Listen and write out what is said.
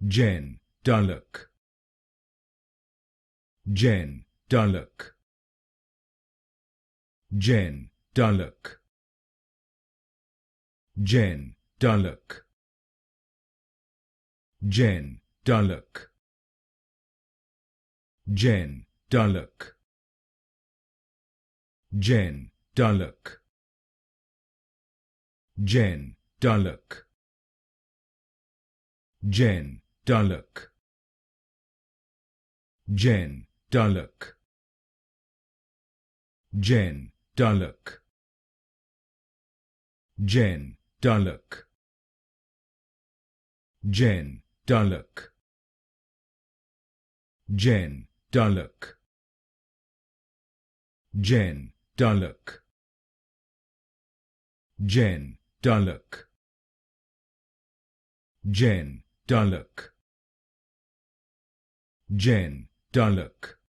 Jen, Tullock. Jen, Tullock. Jen, Tullock. Jen, Tullock. Jen, Tullock. Jen, Tullock. Jen, Tullock. Jen, Tullock. Jen, Tullock. Jen, Tullock. Jen, Tullock. Jen, Tullock. Jen, Tullock. Jen, Tullock. Jen, Tullock. Jen, Tullock. Jen, Tullock. Jen, Tullock.